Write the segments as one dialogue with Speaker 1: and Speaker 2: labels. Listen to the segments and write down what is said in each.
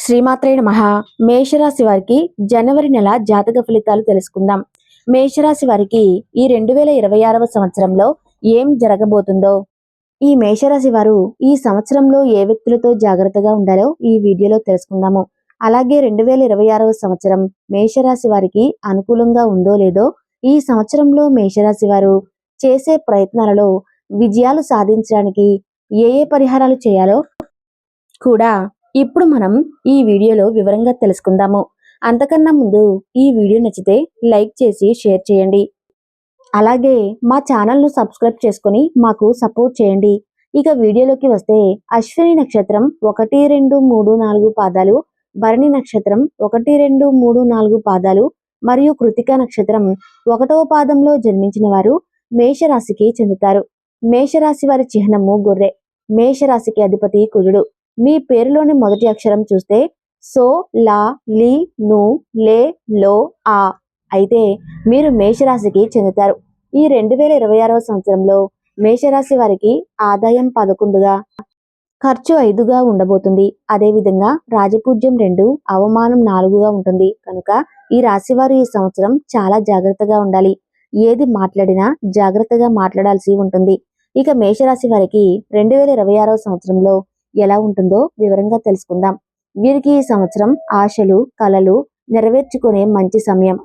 Speaker 1: శ్రీమాత్రే నమః. మేషరాశి వారికి జనవరి నెల జాతక ఫలితాలు తెలుసుకుందాం. మేషరాశి వారికి ఈ 2026వ సంవత్సరంలో ఏం జరగబోతుందో, ఈ మేషరాశి వారు ఈ సంవత్సరంలో ఏ వ్యక్తులతో జాగ్రత్తగా ఉండాలో ఈ వీడియోలో తెలుసుకుందాము. అలాగే 2026వ సంవత్సరం మేషరాశి వారికి అనుకూలంగా ఉందో లేదో, ఈ సంవత్సరంలో మేషరాశి వారు చేసే ప్రయత్నాలలో విజయాలు సాధించడానికి ఏ ఏ పరిహారాలు చేయాలో కూడా ఇప్పుడు మనం ఈ వీడియోలో వివరంగా తెలుసుకుందాము. అంతకన్నా ముందు ఈ వీడియో నచ్చితే లైక్ చేసి షేర్ చేయండి. అలాగే మా ఛానల్ను సబ్స్క్రైబ్ చేసుకొని మాకు సపోర్ట్ చేయండి. ఇక వీడియోలోకి వస్తే, అశ్విని నక్షత్రం 1, 2, 3, 4 పాదాలు, భరణి నక్షత్రం 1, 2, 3, 4 పాదాలు మరియు కృతిక నక్షత్రం 1వ పాదంలో జన్మించిన వారు మేషరాశికి చెందుతారు. మేషరాశి వారి చిహ్నము గొర్రె. మేషరాశికి అధిపతి కుజుడు. మీ పేరులోని మొదటి అక్షరం చూస్తే సో, లా, లి, ను, లే, లో, ఆ అయితే మీరు మేషరాశికి చెందుతారు. ఈ 2026వ సంవత్సరంలో మేషరాశి వారికి ఆదాయం 11గా, ఖర్చు 5గా ఉండబోతుంది. అదేవిధంగా రాజపూజ్యం 2, అవమానం 4గా ఉంటుంది. కనుక ఈ రాశి వారు ఈ సంవత్సరం చాలా జాగ్రత్తగా ఉండాలి. ఏది మాట్లాడినా జాగ్రత్తగా మాట్లాడాల్సి ఉంటుంది. ఇక మేషరాశి వారికి 2026వ సంవత్సరంలో ఎలా ఉంటుందో వివరంగా తెలుసుకుందాం. వీరికి ఈ సంవత్సరం ఆశలు, కలలు నెరవేర్చుకునే మంచి సమయం.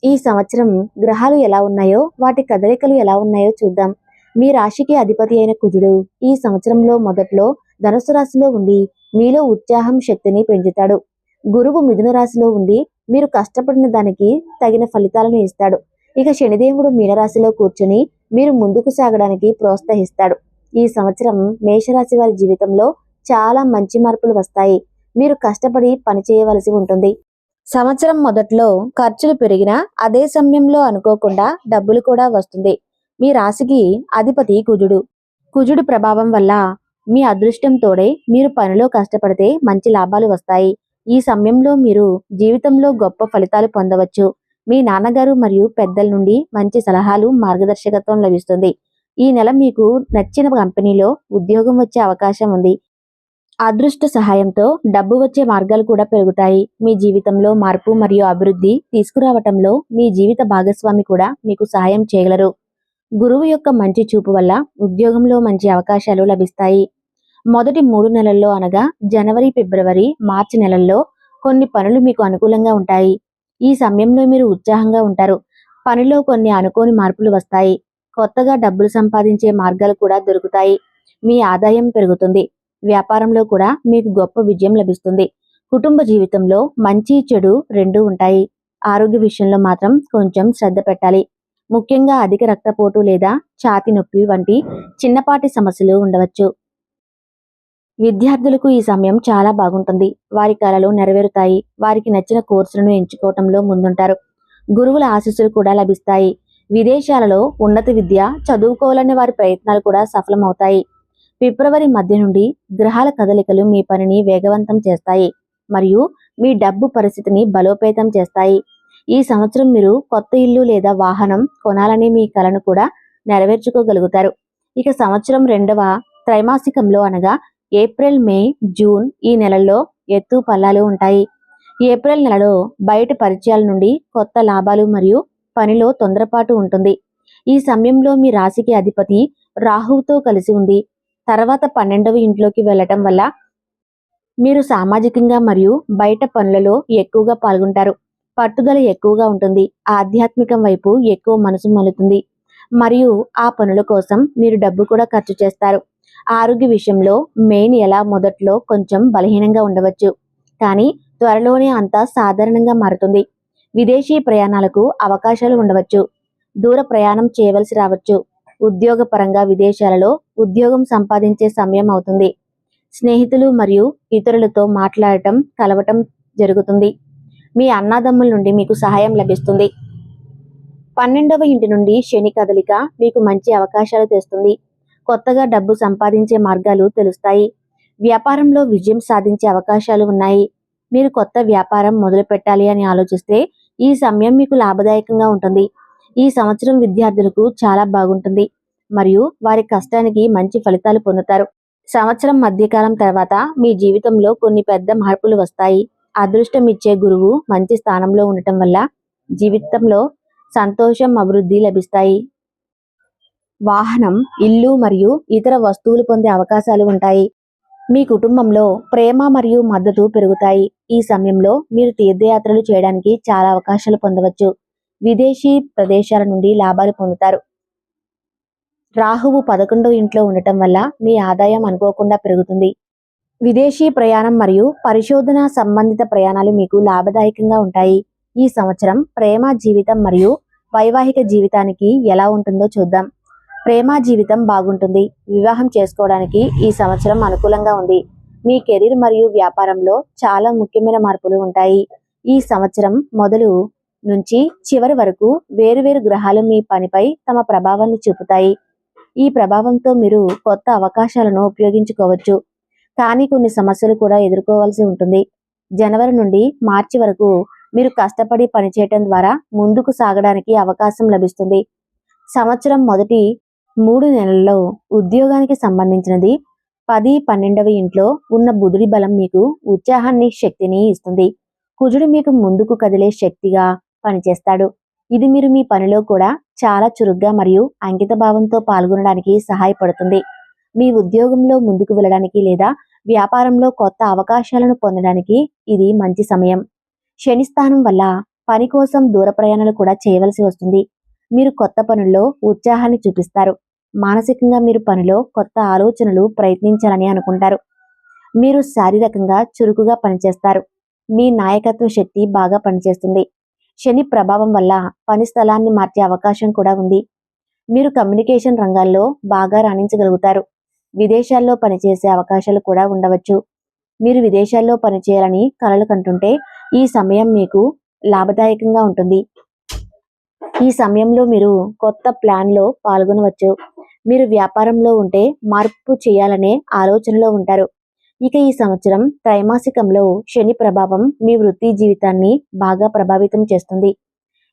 Speaker 1: ఈ సంవత్సరం గ్రహాలు ఎలా ఉన్నాయో, వాటి కదలికలు ఎలా ఉన్నాయో చూద్దాం. మీ రాశికి అధిపతి అయిన కుజుడు ఈ సంవత్సరంలో మొదట్లో ధనుసు రాశిలో ఉండి మీలో ఉత్సాహం, శక్తిని పెంచుతాడు. గురువు మిథున రాశిలో ఉండి మీరు కష్టపడిన దానికి తగిన ఫలితాలను ఇస్తాడు. ఇక శనిదేవుడు మీనరాశిలో కూర్చుని మీరు ముందుకు సాగడానికి ప్రోత్సహిస్తాడు. ఈ సంవత్సరం మేషరాశి వారి జీవితంలో చాలా మంచి మార్పులు వస్తాయి. మీరు కష్టపడి పని చేయవలసి ఉంటుంది. సంవత్సరం మొదట్లో ఖర్చులు పెరిగినా అదే సమయంలో అనుకోకుండా డబ్బులు కూడా వస్తుంది. మీ రాశికి అధిపతి కుజుడు. కుజుడు ప్రభావం వల్ల మీ అదృష్టం తోడే మీరు పనిలో కష్టపడితే మంచి లాభాలు వస్తాయి. ఈ సమయంలో మీరు జీవితంలో గొప్ప ఫలితాలు పొందవచ్చు. మీ నాన్నగారు మరియు పెద్దల నుండి మంచి సలహాలు, మార్గదర్శకత్వం లభిస్తుంది. ఈ నెల మీకు నచ్చిన కంపెనీలో ఉద్యోగం వచ్చే అవకాశం ఉంది. అదృష్ట సహాయంతో డబ్బు వచ్చే మార్గాలు కూడా పెరుగుతాయి. మీ జీవితంలో మార్పు మరియు అభివృద్ధి తీసుకురావటంలో మీ జీవిత భాగస్వామి కూడా మీకు సహాయం చేయగలరు. గురువు యొక్క మంచి చూపు వల్ల ఉద్యోగంలో మంచి అవకాశాలు లభిస్తాయి. మొదటి 3 నెలల్లో అనగా జనవరి, ఫిబ్రవరి, మార్చి నెలల్లో కొన్ని పనులు మీకు అనుకూలంగా ఉంటాయి. ఈ సమయంలో మీరు ఉత్సాహంగా ఉంటారు. పనిలో కొన్ని అనుకోని మార్పులు వస్తాయి. కొత్తగా డబ్బులు సంపాదించే మార్గాలు కూడా దొరుకుతాయి. మీ ఆదాయం పెరుగుతుంది. వ్యాపారంలో కూడా మీకు గొప్ప విజయం లభిస్తుంది. కుటుంబ జీవితంలో మంచి, చెడు రెండూ ఉంటాయి. ఆరోగ్య విషయంలో మాత్రం కొంచెం శ్రద్ధ పెట్టాలి. ముఖ్యంగా అధిక రక్తపోటు లేదా ఛాతీ నొప్పి వంటి చిన్నపాటి సమస్యలు ఉండవచ్చు. విద్యార్థులకు ఈ సమయం చాలా బాగుంటుంది. వారి కలలు నెరవేరుతాయి. వారికి నచ్చిన కోర్సులను ఎంచుకోవటంలో ముందుంటారు. గురువుల ఆశీస్సులు కూడా లభిస్తాయి. విదేశాలలో ఉన్నత విద్య చదువుకోవాలనే వారి ప్రయత్నాలు కూడా సఫలమవుతాయి. ఫిబ్రవరి మధ్య నుండి గ్రహాల కదలికలు మీ పనిని వేగవంతం చేస్తాయి మరియు మీ డబ్బు పరిస్థితిని బలోపేతం చేస్తాయి. ఈ సంవత్సరం మీరు కొత్త ఇల్లు లేదా వాహనం కొనాలనే మీ కలను కూడా నెరవేర్చుకోగలుగుతారు. ఇక సంవత్సరం 2వ త్రైమాసికంలో అనగా ఏప్రిల్, మే, జూన్ ఈ నెలల్లో ఎత్తు పల్లాలు ఉంటాయి. ఏప్రిల్ నెలలో బయట పరిచయాల నుండి కొత్త లాభాలు మరియు పనిలో తొందరపాటు ఉంటుంది. ఈ సమయంలో మీ రాశికి అధిపతి రాహువుతో కలిసి ఉంది. తర్వాత 12వ ఇంట్లోకి వెళ్లటం వల్ల మీరు సామాజికంగా మరియు బయట పనులలో ఎక్కువగా పాల్గొంటారు. పట్టుదల ఎక్కువగా ఉంటుంది. ఆధ్యాత్మికం వైపు ఎక్కువ మనసు మలుతుంది మరియు ఆ పనుల కోసం మీరు డబ్బు కూడా ఖర్చు చేస్తారు. ఆరోగ్య విషయంలో మే నెల మొదట్లో కొంచెం బలహీనంగా ఉండవచ్చు, కానీ త్వరలోనే అంతా సాధారణంగా మారుతుంది. విదేశీ ప్రయాణాలకు అవకాశాలు ఉండవచ్చు. దూర ప్రయాణం చేయవలసి రావచ్చు. ఉద్యోగపరంగా విదేశాలలో ఉద్యోగం సంపాదించే సమయం అవుతుంది. స్నేహితులు మరియు ఇతరులతో మాట్లాడటం, కలవటం జరుగుతుంది. మీ అన్నదమ్ముల నుండి మీకు సహాయం లభిస్తుంది. 12వ ఇంటి నుండి శని కదలిక మీకు మంచి అవకాశాలు తెస్తుంది. కొత్తగా డబ్బు సంపాదించే మార్గాలు తెలుస్తాయి. వ్యాపారంలో విజయం సాధించే అవకాశాలు ఉన్నాయి. మీరు కొత్త వ్యాపారం మొదలు పెట్టాలి అని ఆలోచిస్తే ఈ సమయం మీకు లాభదాయకంగా ఉంటుంది. ఈ సంవత్సరం విద్యార్థులకు చాలా బాగుంటుంది మరియు వారి కష్టానికి మంచి ఫలితాలు పొందుతారు. సంవత్సరం మధ్యకాలం తర్వాత మీ జీవితంలో కొన్ని పెద్ద మార్పులు వస్తాయి. అదృష్టం ఇచ్చే గురువు మంచి స్థానంలో ఉండటం వల్ల జీవితంలో సంతోషం, అభివృద్ధి లభిస్తాయి. వాహనం, ఇల్లు మరియు ఇతర వస్తువులు పొందే అవకాశాలు ఉంటాయి. మీ కుటుంబంలో ప్రేమ మరియు మద్దతు పెరుగుతాయి. ఈ సమయంలో మీరు తీర్థయాత్రలు చేయడానికి చాలా అవకాశాలు పొందవచ్చు. విదేశీ ప్రదేశాల నుండి లాభాలు పొందుతారు. రాహువు 11వ ఇంట్లో ఉండటం వల్ల మీ ఆదాయం అనుకోకుండా పెరుగుతుంది. విదేశీ ప్రయాణం మరియు పరిశోధన సంబంధిత ప్రయాణాలు మీకు లాభదాయకంగా ఉంటాయి. ఈ సంవత్సరం ప్రేమ జీవితం మరియు వైవాహిక జీవితానికి ఎలా ఉంటుందో చూద్దాం. ప్రేమ జీవితం బాగుంటుంది. వివాహం చేసుకోవడానికి ఈ సంవత్సరం అనుకూలంగా ఉంది. మీ కెరీర్ మరియు వ్యాపారంలో చాలా ముఖ్యమైన మార్పులు ఉంటాయి. ఈ సంవత్సరం మొదలు నుంచి చివరి వరకు వేరువేరు గ్రహాలు మీ పనిపై తమ ప్రభావాన్ని చూపుతాయి. ఈ ప్రభావంతో మీరు కొత్త అవకాశాలను ఉపయోగించుకోవచ్చు. కానీ కొన్ని సమస్యలు కూడా ఎదుర్కోవాల్సి ఉంటుంది. జనవరి నుండి మార్చి వరకు మీరు కష్టపడి పనిచేయటం ద్వారా ముందుకు సాగడానికి అవకాశం లభిస్తుంది. సంవత్సరం మొదటి 3 నెలల్లో ఉద్యోగానికి సంబంధించినది 10, 12వ ఇంట్లో ఉన్న బుధుడి బలం మీకు ఉత్సాహాన్ని, శక్తిని ఇస్తుంది. కుజుడు మీకు ముందుకు కదిలే శక్తిగా పనిచేస్తాడు. ఇది మీరు మీ పనిలో కూడా చాలా చురుగ్గా మరియు అంకిత భావంతో పాల్గొనడానికి సహాయపడుతుంది. మీ ఉద్యోగంలో ముందుకు వెళ్ళడానికి లేదా వ్యాపారంలో కొత్త అవకాశాలను పొందడానికి ఇది మంచి సమయం. శని స్థానం వల్ల పని కోసం దూర ప్రయాణాలు కూడా చేయవలసి వస్తుంది. మీరు కొత్త పనుల్లో ఉత్సాహాన్ని చూపిస్తారు. మానసికంగా మీరు పనిలో కొత్త ఆలోచనలు ప్రయత్నించాలని అనుకుంటారు. మీరు శారీరకంగా చురుకుగా పనిచేస్తారు. మీ నాయకత్వ శక్తి బాగా పనిచేస్తుంది. శని ప్రభావం వల్ల పని స్థలాన్ని మార్చే అవకాశం కూడా ఉంది. మీరు కమ్యూనికేషన్ రంగాల్లో బాగా రాణించగలుగుతారు. విదేశాల్లో పనిచేసే అవకాశాలు కూడా ఉండవచ్చు. మీరు విదేశాల్లో పనిచేయాలని కలలు కంటుంటే ఈ సమయం మీకు లాభదాయకంగా ఉంటుంది. ఈ సమయంలో మీరు కొత్త ప్లాన్లో పాల్గొనవచ్చు. మీరు వ్యాపారంలో ఉంటే మార్పు చేయాలనే ఆలోచనలో ఉంటారు. ఇక ఈ సంవత్సరం త్రైమాసికంలో శని ప్రభావం మీ వృత్తి జీవితాన్ని బాగా ప్రభావితం చేస్తుంది.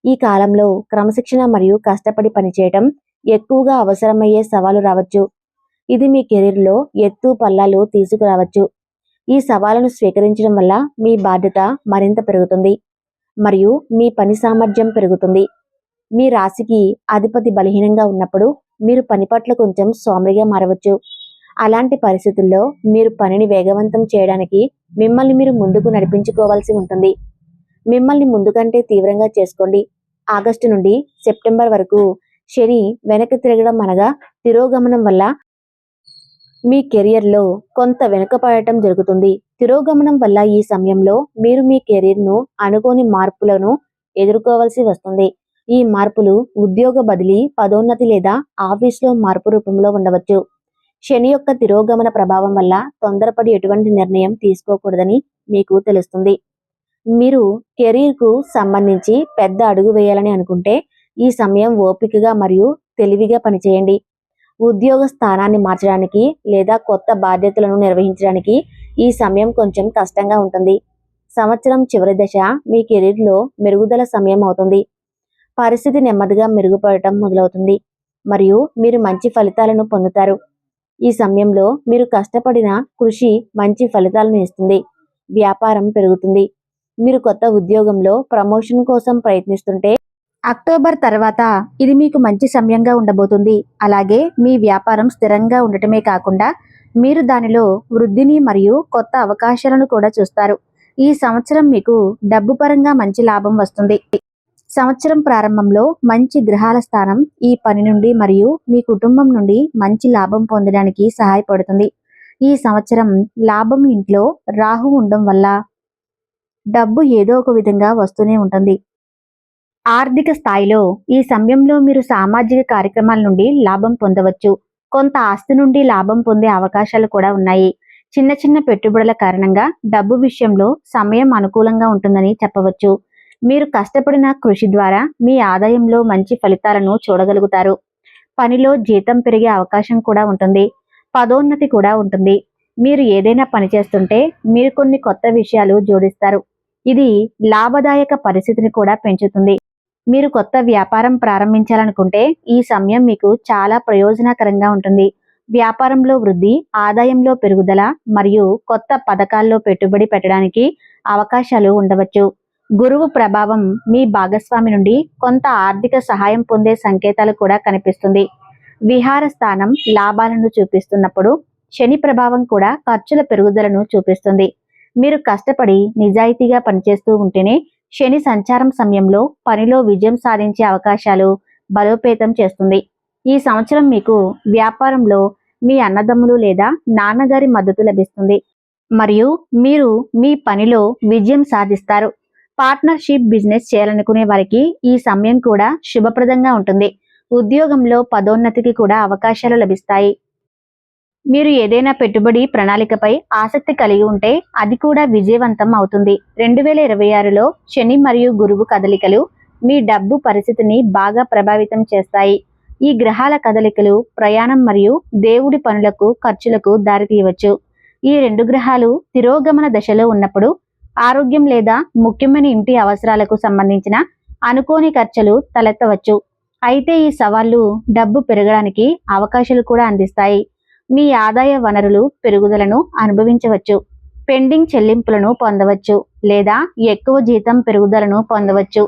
Speaker 1: ఈ కాలంలో క్రమశిక్షణ మరియు కష్టపడి పనిచేయటం ఎక్కువగా అవసరమయ్యే సవాలు రావచ్చు. ఇది మీ కెరీర్లో ఎత్తు పల్లాలు తీసుకురావచ్చు. ఈ సవాలును స్వీకరించడం వల్ల మీ బాధ్యత మరింత పెరుగుతుంది మరియు మీ పని సామర్థ్యం పెరుగుతుంది. మీ రాశికి అధిపతి బలహీనంగా ఉన్నప్పుడు మీరు పని పట్ల కొంచెం సోమరిగా మారవచ్చు. అలాంటి పరిస్థితుల్లో మీరు పనిని వేగవంతం చేయడానికి మిమ్మల్ని మీరు ముందుకు నడిపించుకోవాల్సి ఉంటుంది. మిమ్మల్ని ముందుకంటే తీవ్రంగా చేసుకోండి. ఆగస్టు నుండి సెప్టెంబర్ వరకు శని వెనక్కి తిరగడం అనగా తిరోగమనం వల్ల మీ కెరియర్లో కొంత వెనుకపడటం జరుగుతుంది. తిరోగమనం వల్ల ఈ సమయంలో మీరు మీ కెరీర్ను అనుకోని మార్పులను ఎదుర్కోవాల్సి వస్తుంది. ఈ మార్పులు ఉద్యోగ బదిలీ, పదోన్నతి లేదా ఆఫీస్లో మార్పు రూపంలో ఉండవచ్చు. శని యొక్క తిరోగమన ప్రభావం వల్ల తొందరపడి ఎటువంటి నిర్ణయం తీసుకోకూడదని మీకు తెలుస్తుంది. మీరు కెరీర్కు సంబంధించి పెద్ద అడుగు వేయాలని అనుకుంటే ఈ సమయం ఓపికగా మరియు తెలివిగా పనిచేయండి. ఉద్యోగ స్థానాన్ని మార్చడానికి లేదా కొత్త బాధ్యతలను నిర్వహించడానికి ఈ సమయం కొంచెం కష్టంగా ఉంటుంది. సంవత్సరం చివరి దశ మీ కెరీర్లో మెరుగుదల సమయం అవుతుంది. పరిస్థితి నెమ్మదిగా మెరుగుపడటం మొదలవుతుంది మరియు మీరు మంచి ఫలితాలను పొందుతారు. ఈ సమయంలో మీరు కష్టపడిన కృషి మంచి ఫలితాలను ఇస్తుంది. వ్యాపారం పెరుగుతుంది. మీరు కొత్త ఉద్యోగంలో ప్రమోషన్ కోసం ప్రయత్నిస్తుంటే అక్టోబర్ తర్వాత ఇది మీకు మంచి సమయంగా ఉండబోతుంది. అలాగే మీ వ్యాపారం స్థిరంగా ఉండటమే కాకుండా మీరు దానిలో వృద్ధిని మరియు కొత్త అవకాశాలను కూడా చూస్తారు. ఈ సంవత్సరం మీకు డబ్బు పరంగా మంచి లాభం వస్తుంది. సంవత్సరం ప్రారంభంలో మంచి గ్రహాల స్థానం ఈ పని నుండి మరియు మీ కుటుంబం నుండి మంచి లాభం పొందడానికి సహాయపడుతుంది. ఈ సంవత్సరం లాభం ఇంట్లో రాహు ఉండడం వల్ల డబ్బు ఏదో ఒక విధంగా వస్తూనే ఉంటుంది. ఆర్థిక స్థాయిలో ఈ సమయంలో మీరు సామాజిక కార్యక్రమాల నుండి లాభం పొందవచ్చు. కొంత ఆస్తి నుండి లాభం పొందే అవకాశాలు కూడా ఉన్నాయి. చిన్న చిన్న పెట్టుబడుల కారణంగా డబ్బు విషయంలో సమయం అనుకూలంగా ఉంటుందని చెప్పవచ్చు. మీరు కష్టపడిన కృషి ద్వారా మీ ఆదాయంలో మంచి ఫలితాలను చూడగలుగుతారు. పనిలో జీతం పెరిగే అవకాశం కూడా ఉంటుంది. పదోన్నతి కూడా ఉంటుంది. మీరు ఏదైనా పని చేస్తుంటే మీరు కొన్ని కొత్త విషయాలు జోడిస్తారు. ఇది లాభదాయక పరిస్థితిని కూడా పెంచుతుంది. మీరు కొత్త వ్యాపారం ప్రారంభించాలనుకుంటే ఈ సమయం మీకు చాలా ప్రయోజనకరంగా ఉంటుంది. వ్యాపారంలో వృద్ధి, ఆదాయంలో పెరుగుదల మరియు కొత్త పథకాల్లో పెట్టుబడి పెట్టడానికి అవకాశాలు ఉండవచ్చు. గురువు ప్రభావం మీ భాగస్వామి నుండి కొంత ఆర్థిక సహాయం పొందే సంకేతాలు కూడా కనిపిస్తుంది. విహార స్థానం లాభాలను చూపిస్తున్నప్పుడు శని ప్రభావం కూడా ఖర్చుల పెరుగుదలను చూపిస్తుంది. మీరు కష్టపడి నిజాయితీగా పనిచేస్తూ ఉంటేనే శని సంచారం సమయంలో పనిలో విజయం సాధించే అవకాశాలు బలోపేతం చేస్తుంది. ఈ సంవత్సరం మీకు వ్యాపారంలో మీ అన్నదమ్ములు లేదా నాన్నగారి మద్దతు లభిస్తుంది మరియు మీరు మీ పనిలో విజయం సాధిస్తారు. పార్ట్నర్షిప్ బిజినెస్ చేయాలనుకునే వారికి ఈ సమయం కూడా శుభప్రదంగా ఉంటుంది. ఉద్యోగంలో పదోన్నతికి కూడా అవకాశాలు లభిస్తాయి. మీరు ఏదైనా పెట్టుబడి ప్రణాళికపై ఆసక్తి కలిగి ఉంటే అది కూడా విజయవంతం అవుతుంది. 2026లో శని మరియు గురువు కదలికలు మీ డబ్బు పరిస్థితిని బాగా ప్రభావితం చేస్తాయి. ఈ గ్రహాల కదలికలు ప్రయాణం మరియు దేవుడి పనులకు ఖర్చులకు దారితీయవచ్చు. ఈ రెండు గ్రహాలు తిరోగమన దశలో ఉన్నప్పుడు ఆరోగ్యం లేదా ముఖ్యమైన ఇంటి అవసరాలకు సంబంధించిన అనుకోని ఖర్చులు తలెత్తవచ్చు. అయితే ఈ సవాళ్లు డబ్బు పెరగడానికి అవకాశాలు కూడా అందిస్తాయి. మీ ఆదాయ వనరులు పెరుగుదలను అనుభవించవచ్చు. పెండింగ్ చెల్లింపులను పొందవచ్చు లేదా ఎక్కువ జీతం పెరుగుదలను పొందవచ్చు.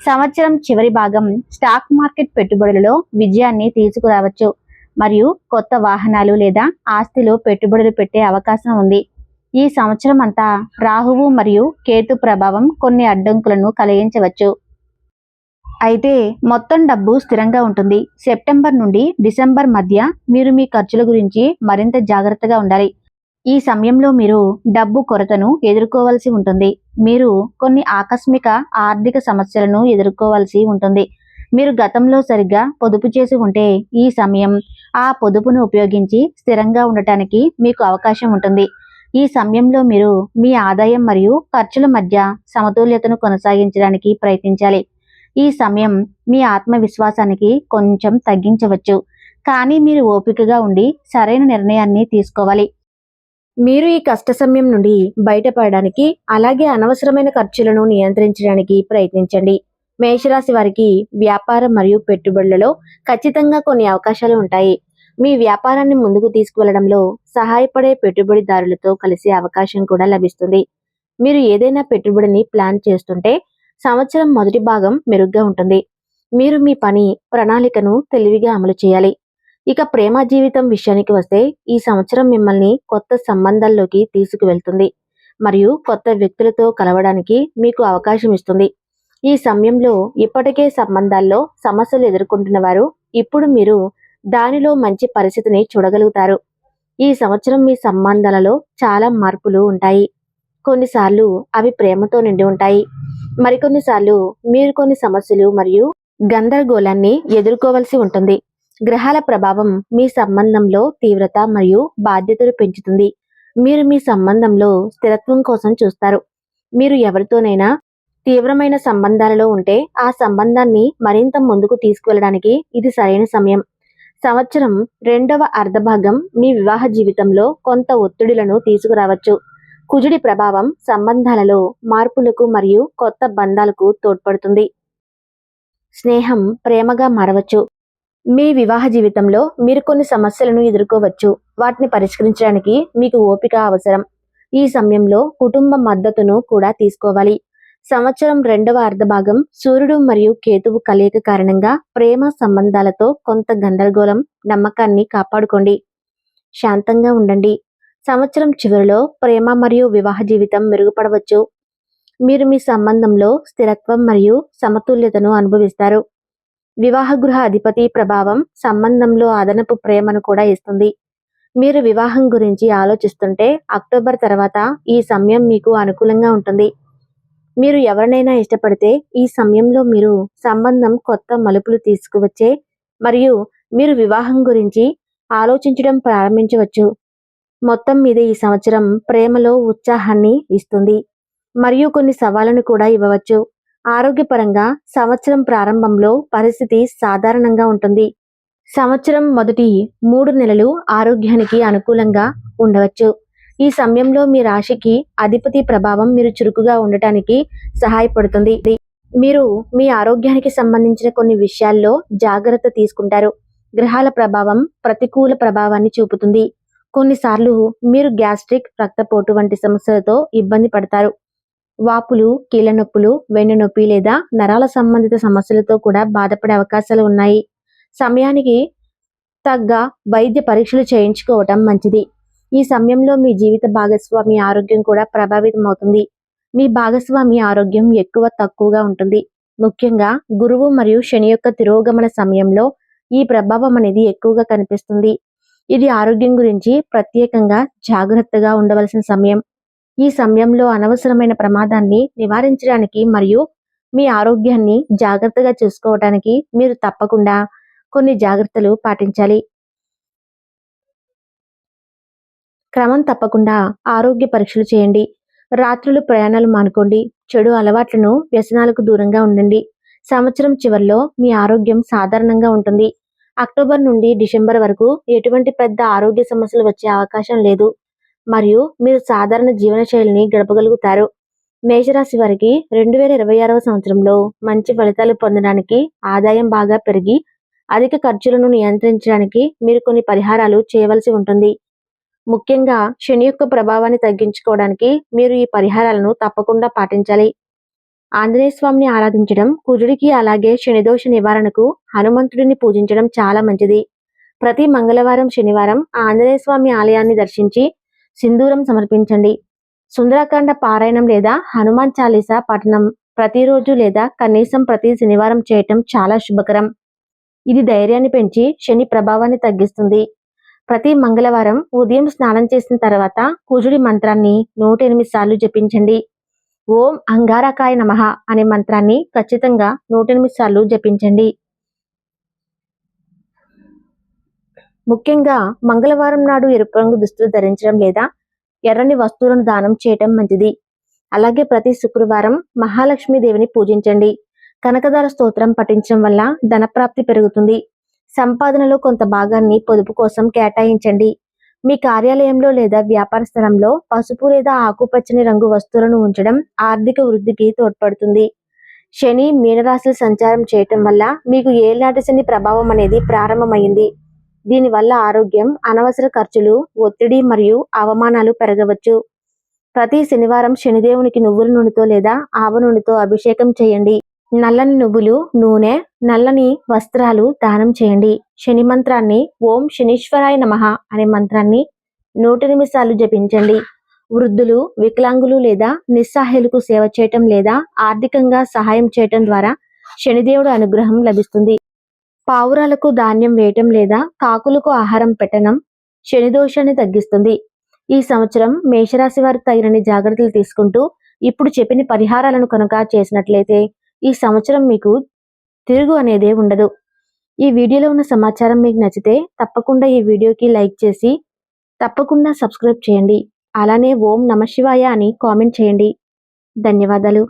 Speaker 1: సంవత్సరం చివరి భాగం స్టాక్ మార్కెట్ పెట్టుబడులలో విజయాన్ని తీసుకురావచ్చు మరియు కొత్త వాహనాలు లేదా ఆస్తిలో పెట్టుబడులు పెట్టే అవకాశం ఉంది. ఈ సంవత్సరం అంతా రాహువు మరియు కేతు ప్రభావం కొన్ని అడ్డంకులను కలిగించవచ్చు. అయితే మొత్తం డబ్బు స్థిరంగా ఉంటుంది. సెప్టెంబర్ నుండి డిసెంబర్ మధ్య మీరు మీ ఖర్చుల గురించి మరింత జాగ్రత్తగా ఉండాలి. ఈ సమయంలో మీరు డబ్బు కొరతను ఎదుర్కోవాల్సి ఉంటుంది. మీరు కొన్ని ఆకస్మిక ఆర్థిక సమస్యలను ఎదుర్కోవాల్సి ఉంటుంది. మీరు గతంలో సరిగ్గా పొదుపు చేసి ఉంటే ఈ సమయం ఆ పొదుపును ఉపయోగించి స్థిరంగా ఉండటానికి మీకు అవకాశం ఉంటుంది. ఈ సమయంలో మీరు మీ ఆదాయం మరియు ఖర్చుల మధ్య సమతుల్యతను కొనసాగించడానికి ప్రయత్నించాలి. ఈ సమయం మీ ఆత్మవిశ్వాసానికి కొంచెం తగ్గించవచ్చు, కానీ మీరు ఓపికగా ఉండి సరైన నిర్ణయాన్ని తీసుకోవాలి. మీరు ఈ కష్ట సమయం నుండి బయటపడడానికి అలాగే అనవసరమైన ఖర్చులను నియంత్రించడానికి ప్రయత్నించండి. మేషరాశి వారికి వ్యాపారం మరియు పెట్టుబడులలో ఖచ్చితంగా కొన్ని అవకాశాలు ఉంటాయి. మీ వ్యాపారాన్ని ముందుకు తీసుకువెళ్లడంలో సహాయపడే పెట్టుబడిదారులతో కలిసే అవకాశం కూడా లభిస్తుంది. మీరు ఏదైనా పెట్టుబడిని ప్లాన్ చేస్తుంటే సంవత్సరం మొదటి భాగం మెరుగ్గా ఉంటుంది. మీరు మీ పని ప్రణాళికను తెలివిగా అమలు చేయాలి. ఇక ప్రేమ జీవితం విషయానికి వస్తే ఈ సంవత్సరం మిమ్మల్ని కొత్త సంబంధాల్లోకి తీసుకువెళ్తుంది మరియు కొత్త వ్యక్తులతో కలవడానికి మీకు అవకాశం ఇస్తుంది. ఈ సమయంలో ఇప్పటికే సంబంధాల్లో సమస్యలు ఎదుర్కొంటున్న వారు ఇప్పుడు మీరు దానిలో మంచి పరిస్థితిని చూడగలుగుతారు. ఈ సంవత్సరం మీ సంబంధాలలో చాలా మార్పులు ఉంటాయి. కొన్నిసార్లు అవి ప్రేమతో నిండి ఉంటాయి. మరికొన్నిసార్లు మీరు కొన్ని సమస్యలు మరియు గందరగోళాన్ని ఎదుర్కోవలసి ఉంటుంది. గ్రహాల ప్రభావం మీ సంబంధంలో తీవ్రత మరియు బాధ్యతలు పెంచుతుంది. మీరు మీ సంబంధంలో స్థిరత్వం కోసం చూస్తారు. మీరు ఎవరితోనైనా తీవ్రమైన సంబంధాలలో ఉంటే ఆ సంబంధాన్ని మరింత ముందుకు తీసుకువెళ్ళడానికి ఇది సరైన సమయం. సంవత్సరం రెండవ అర్ధభాగం మీ వివాహ జీవితంలో కొంత ఒత్తిడులను తీసుకురావచ్చు. కుజుడి ప్రభావం సంబంధాలలో మార్పులకు మరియు కొత్త బంధాలకు తోడ్పడుతుంది. స్నేహం ప్రేమగా మారవచ్చు. మీ వివాహ జీవితంలో మీరు కొన్ని సమస్యలను ఎదుర్కోవచ్చు. వాటిని పరిష్కరించడానికి మీకు ఓపిక అవసరం. ఈ సమయంలో కుటుంబ మద్దతును కూడా తీసుకోవాలి. సంవత్సరం రెండవ అర్ధభాగం సూర్యుడు మరియు కేతువు కలయిక కారణంగా ప్రేమ సంబంధాలతో కొంత గందరగోళం. నమ్మకాన్ని కాపాడుకోండి. శాంతంగా ఉండండి. సంవత్సరం చివరిలో ప్రేమ మరియు వివాహ జీవితం మెరుగుపడవచ్చు. మీరు మీ సంబంధంలో స్థిరత్వం మరియు సమతుల్యతను అనుభవిస్తారు. వివాహ గృహ అధిపతి ప్రభావం సంబంధంలో అదనపు ప్రేమను కూడా ఇస్తుంది. మీరు వివాహం గురించి ఆలోచిస్తుంటే అక్టోబర్ తర్వాత ఈ సమయం మీకు అనుకూలంగా ఉంటుంది. మీరు ఎవరినైనా ఇష్టపడితే ఈ సమయంలో మీరు సంబంధం కొత్త మలుపులు తీసుకువచ్చే మరియు మీరు వివాహం గురించి ఆలోచించడం ప్రారంభించవచ్చు. మొత్తం మీద ఈ సంవత్సరం ప్రేమలో ఉత్సాహాన్ని ఇస్తుంది మరియు కొన్ని సవాళ్లను కూడా ఇవ్వవచ్చు. ఆరోగ్యపరంగా సంవత్సరం ప్రారంభంలో పరిస్థితి సాధారణంగా ఉంటుంది. సంవత్సరం మొదటి 3 నెలలు ఆరోగ్యానికి అనుకూలంగా ఉండవచ్చు. ఈ సమయంలో మీ రాశికి అధిపతి ప్రభావం మీరు చురుకుగా ఉండటానికి సహాయపడుతుంది. మీరు మీ ఆరోగ్యానికి సంబంధించిన కొన్ని విషయాల్లో జాగ్రత్త తీసుకుంటారు. గ్రహాల ప్రభావం ప్రతికూల ప్రభావాన్ని చూపుతుంది. కొన్నిసార్లు మీరు గ్యాస్ట్రిక్, రక్తపోటు వంటి సమస్యలతో ఇబ్బంది పడతారు. వాపులు, కీళ్ళ నొప్పులు, వెన్నునొప్పి లేదా నరాల సంబంధిత సమస్యలతో కూడా బాధపడే అవకాశాలు ఉన్నాయి. సమయానికి తగ్గ వైద్య పరీక్షలు చేయించుకోవటం మంచిది. ఈ సమయంలో మీ జీవిత భాగస్వామి ఆరోగ్యం కూడా ప్రభావితం అవుతుంది. మీ భాగస్వామి ఆరోగ్యం ఎక్కువ తక్కువగా ఉంటుంది. ముఖ్యంగా గురువు మరియు శని యొక్క తిరోగమన సమయంలో ఈ ప్రభావం అనేది ఎక్కువగా కనిపిస్తుంది. ఇది ఆరోగ్యం గురించి ప్రత్యేకంగా జాగ్రత్తగా ఉండవలసిన సమయం. ఈ సమయంలో అనవసరమైన ప్రమాదాన్ని నివారించడానికి మరియు మీ ఆరోగ్యాన్ని జాగ్రత్తగా చూసుకోవడానికి మీరు తప్పకుండా కొన్ని జాగ్రత్తలు పాటించాలి. క్రమం తప్పకుండా ఆరోగ్య పరీక్షలు చేయండి. రాత్రులు ప్రయాణాలు మానుకోండి. చెడు అలవాట్లను, వ్యసనాలకు దూరంగా ఉండండి. సంవత్సరం చివరిలో మీ ఆరోగ్యం సాధారణంగా ఉంటుంది. అక్టోబర్ నుండి డిసెంబర్ వరకు ఎటువంటి పెద్ద ఆరోగ్య సమస్యలు వచ్చే అవకాశం లేదు మరియు మీరు సాధారణ జీవనశైలిని గడపగలుగుతారు. మేషరాశి వారికి 2026వ సంవత్సరంలో మంచి ఫలితాలు పొందడానికి ఆదాయం బాగా పెరిగి అధిక ఖర్చులను నియంత్రించడానికి మీరు కొన్ని పరిహారాలు చేయవలసి ఉంటుంది. ముఖ్యంగా శని యొక్క ప్రభావాన్ని తగ్గించుకోవడానికి మీరు ఈ పరిహారాలను తప్పకుండా పాటించాలి. ఆంజనేయ స్వామిని ఆరాధించడం, కుజుడికి అలాగే శనిదోష నివారణకు హనుమంతుడిని పూజించడం చాలా మంచిది. ప్రతి మంగళవారం, శనివారం ఆంజనేయ స్వామి ఆలయాన్ని దర్శించి సింధూరం సమర్పించండి. సుందరకాండ పారాయణం లేదా హనుమాన్ చాలీసా పఠనం ప్రతిరోజు లేదా కనీసం ప్రతి శనివారం చేయటం చాలా శుభకరం. ఇది ధైర్యాన్ని పెంచి శని ప్రభావాన్ని తగ్గిస్తుంది. ప్రతి మంగళవారం ఉదయం స్నానం చేసిన తర్వాత కుజుడి మంత్రాన్ని 108 సార్లు జపించండి. ఓం అంగారకాయ నమః అనే మంత్రాన్ని ఖచ్చితంగా 108 సార్లు జపించండి. ముఖ్యంగా మంగళవారం నాడు ఎరుపు రంగు దుస్తులు ధరించడం లేదా ఎర్రని వస్తువులను దానం చేయటం మంచిది. అలాగే ప్రతి శుక్రవారం మహాలక్ష్మీదేవిని పూజించండి. కనకదార స్తోత్రం పఠించడం వల్ల ధనప్రాప్తి పెరుగుతుంది. సంపాదనలో కొంత భాగాన్ని పొదుపు కోసం కేటాయించండి. మీ కార్యాలయంలో లేదా వ్యాపార స్థలంలో పసుపు లేదా ఆకుపచ్చని రంగు వస్తువులను ఉంచడం ఆర్థిక వృద్ధికి తోడ్పడుతుంది. శని మీనరాశులు సంచారం చేయటం వల్ల మీకు ఏళ్నాటి శని ప్రభావం అనేది ప్రారంభమైంది. దీనివల్ల ఆరోగ్యం, అనవసర ఖర్చులు, ఒత్తిడి మరియు అవమానాలు పెరగవచ్చు. ప్రతి శనివారం శనిదేవునికి నువ్వుల నూనెతో లేదా ఆవ నూనెతో అభిషేకం చేయండి. నల్లని నువ్వులు, నూనె, నల్లని వస్త్రాలు దానం చేయండి. శని మంత్రాన్ని ఓం శనీశ్వరాయ నమః అనే మంత్రాన్ని 108 సార్లు జపించండి. వృద్ధులు, వికలాంగులు లేదా నిస్సహాయులకు సేవ చేయటం లేదా ఆర్థికంగా సహాయం చేయటం ద్వారా శనిదేవుడు అనుగ్రహం లభిస్తుంది. పావురాలకు ధాన్యం వేయటం లేదా కాకులకు ఆహారం పెట్టడం శని దోషాన్ని తగ్గిస్తుంది. ఈ సంవత్సరం మేషరాశి వారు తగినన్ని జాగ్రత్తలు తీసుకుంటూ ఇప్పుడు చెప్పిన పరిహారాలను కనుక చేసినట్లయితే ఈ సంవత్సరం మీకు తిరుగు అనేదే ఉండదు. ఈ వీడియోలో ఉన్న సమాచారం మీకు నచ్చితే తప్పకుండా ఈ వీడియోకి లైక్ చేసి తప్పకుండా సబ్స్క్రైబ్ చేయండి. అలానే ఓం నమః శివాయ అని కామెంట్ చేయండి. ధన్యవాదాలు.